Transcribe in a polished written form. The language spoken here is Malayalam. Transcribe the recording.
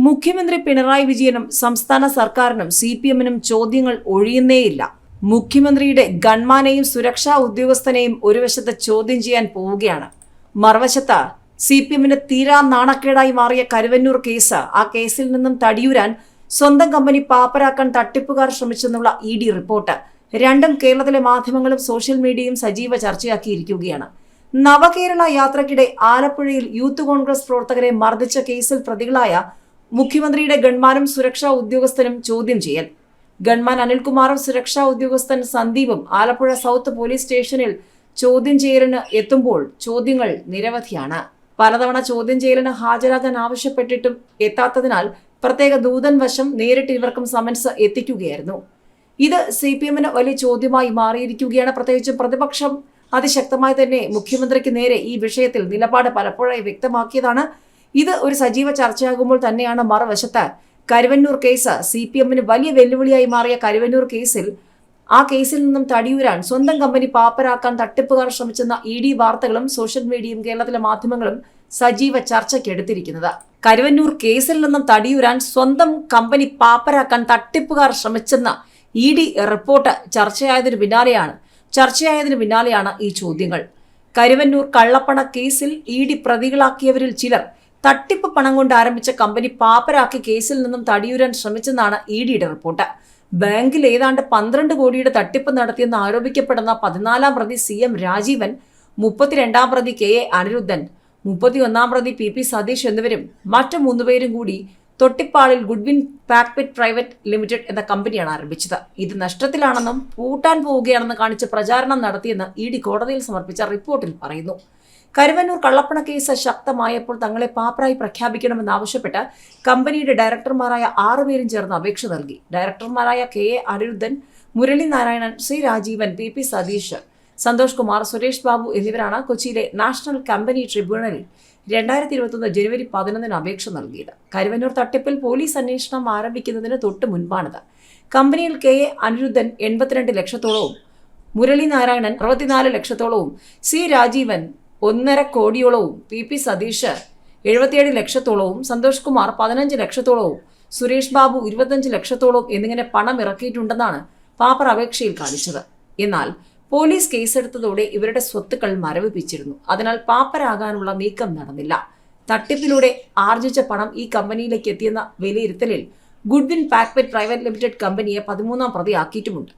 മുഖ്യമന്ത്രി പിണറായി വിജയനും സംസ്ഥാന സർക്കാരിനും CPM-നും ചോദ്യങ്ങൾ ഒഴിയുന്നേയില്ല. മുഖ്യമന്ത്രിയുടെ ഗൺമാനെയും സുരക്ഷാ ഉദ്യോഗസ്ഥനെയും ഒരു വശത്ത് ചോദ്യം ചെയ്യാൻ പോവുകയാണ്. മറുവശത്ത് CPM-ന് തീരാ നാണക്കേടായി മാറിയ കരുവന്നൂർ കേസ്. ആ കേസിൽ നിന്നും തടിയൂരാൻ സ്വന്തം കമ്പനി പാപ്പരാക്കാൻ തട്ടിപ്പുകാർ ശ്രമിച്ചെന്നുള്ള ED റിപ്പോർട്ട്. രണ്ടും കേരളത്തിലെ മാധ്യമങ്ങളും സോഷ്യൽ മീഡിയയും സജീവ ചർച്ചയാക്കിയിരിക്കുകയാണ്. നവകേരള യാത്രയ്ക്കിടെ ആലപ്പുഴയിൽ യൂത്ത് കോൺഗ്രസ് പ്രവർത്തകരെ മർദ്ദിച്ച കേസിൽ പ്രതികളായ മുഖ്യമന്ത്രിയുടെ ഗൺമാനും സുരക്ഷാ ഉദ്യോഗസ്ഥനും ചോദ്യം ചെയ്യൽ. ഗൺമാൻ അനിൽകുമാറും സുരക്ഷാ ഉദ്യോഗസ്ഥൻ സന്ദീപും ആലപ്പുഴ സൗത്ത് പോലീസ് സ്റ്റേഷനിൽ ചോദ്യം ചെയ്യലിന് എത്തുമ്പോൾ ചോദ്യങ്ങൾ നിരവധിയാണ്. പലതവണ ചോദ്യം ചെയ്യലിന് ഹാജരാകാൻ ആവശ്യപ്പെട്ടിട്ടും എത്താത്തതിനാൽ പ്രത്യേക ദൂതൻ വശം നേരിട്ട് ഇവർക്കും സമൻസ് എത്തിക്കുകയായിരുന്നു. ഇത് CPM-ന് വലിയ ചോദ്യമായി മാറിയിരിക്കുകയാണ്. പ്രത്യേകിച്ചും പ്രതിപക്ഷം അതിശക്തമായി തന്നെ മുഖ്യമന്ത്രിക്ക് നേരെ ഈ വിഷയത്തിൽ നിലപാട് പലപ്പോഴായി വ്യക്തമാക്കിയതാണ്. ഇത് ഒരു സജീവ ചർച്ചയാകുമ്പോൾ തന്നെയാണ് മറുവശത്ത് കരുവന്നൂർ കേസ്. CPM-ന് വലിയ വെല്ലുവിളിയായി മാറിയ കരുവന്നൂർ കേസിൽ ആ കേസിൽ നിന്നും തടിയൂരാൻ സ്വന്തം കമ്പനി പാപ്പരാക്കാൻ തട്ടിപ്പുകാർ ശ്രമിച്ചെന്ന ED വാർത്തകളും സോഷ്യൽ മീഡിയയും കേരളത്തിലെ മാധ്യമങ്ങളും സജീവ ചർച്ചയ്ക്കെടുത്തിരിക്കുന്നത്. കരുവന്നൂർ കേസിൽ നിന്നും തടിയൂരാൻ സ്വന്തം കമ്പനി പാപ്പരാക്കാൻ തട്ടിപ്പുകാർ ശ്രമിച്ചെന്ന ED റിപ്പോർട്ട് ചർച്ചയായതിനു പിന്നാലെയാണ് ഈ ചോദ്യങ്ങൾ. കരുവന്നൂർ കള്ളപ്പണ കേസിൽ ED പ്രതികളാക്കിയവരിൽ ചിലർ തട്ടിപ്പ് പണം കൊണ്ട് ആരംഭിച്ച കമ്പനി പാപ്പരാക്കി കേസിൽ നിന്നും തടിയൂരാൻ ശ്രമിച്ചെന്നാണ് EDയുടെ റിപ്പോർട്ട്. ബാങ്കിൽ ഏതാണ്ട് 12 കോടിയുടെ തട്ടിപ്പ് നടത്തിയെന്ന് ആരോപിക്കപ്പെടുന്ന 14-ാം പ്രതി CM രാജീവൻ, 32-ാം പ്രതി KA അനിരുദ്ധൻ, 31-ാം പ്രതി PP സതീഷ് എന്നിവരും മറ്റു 3 പേരും കൂടി തൊട്ടിപ്പാളിൽ ഗുഡ്വിൻ പാക്പിറ്റ് പ്രൈവറ്റ് ലിമിറ്റഡ് എന്ന കമ്പനിയാണ് ആരംഭിച്ചത്. ഇത് നഷ്ടത്തിലാണെന്നും പൂട്ടാൻ പോവുകയാണെന്ന് കാണിച്ച് പ്രചാരണം നടത്തിയെന്ന് ED കോടതിയിൽ സമർപ്പിച്ച റിപ്പോർട്ടിൽ പറയുന്നു. കരുവന്നൂർ കള്ളപ്പണ കേസ് ശക്തമായപ്പോൾ തങ്ങളെ പാപ്പരായി പ്രഖ്യാപിക്കണമെന്നാവശ്യപ്പെട്ട് കമ്പനിയുടെ ഡയറക്ടർമാരായ 6 പേരും ചേർന്ന് അപേക്ഷ നൽകി. ഡയറക്ടർമാരായ KA Anirudhan, Murali Narayanan, C Rajeevan, PP Satheesh, Santhosh Kumar, Suresh Babu എന്നിവരാണ് കൊച്ചിയിലെ നാഷണൽ കമ്പനി ട്രിബ്യൂണലിൽ 2021 ജനുവരി 11-ന് അപേക്ഷ നൽകിയത്. കരുവന്നൂർ തട്ടിപ്പിൽ പോലീസ് അന്വേഷണം ആരംഭിക്കുന്നതിന് തൊട്ട് മുൻപാണിത്. കമ്പനിയിൽ KA Anirudhan 82 ലക്ഷത്തോളവും, Murali Narayanan 64 ലക്ഷത്തോളവും, C Rajeevan 1.5 കോടിയോളവും, PP Satheesh 77 ലക്ഷത്തോളവും, Santhosh Kumar 15 ലക്ഷത്തോളവും, Suresh Babu 25 ലക്ഷത്തോളവും എന്നിങ്ങനെ പണം ഇറക്കിയിട്ടുണ്ടെന്നാണ് പാപ്പർ അപേക്ഷയിൽ കാണിച്ചത്. എന്നാൽ പോലീസ് കേസെടുത്തതോടെ ഇവരുടെ സ്വത്തുക്കൾ മരവിപ്പിച്ചിരുന്നു. അതിനാൽ പാപ്പരാകാനുള്ള നീക്കം നടന്നില്ല. തട്ടിപ്പിലൂടെ ആർജിച്ച പണം ഈ കമ്പനിയിലേക്ക് എത്തിയെന്ന വിലയിരുത്തലിൽ ഗുഡ്വിൻ പാക്പിറ്റ് പ്രൈവറ്റ് ലിമിറ്റഡ് കമ്പനിയെ 13-ാം പ്രതിയാക്കിയിട്ടുമുണ്ട്.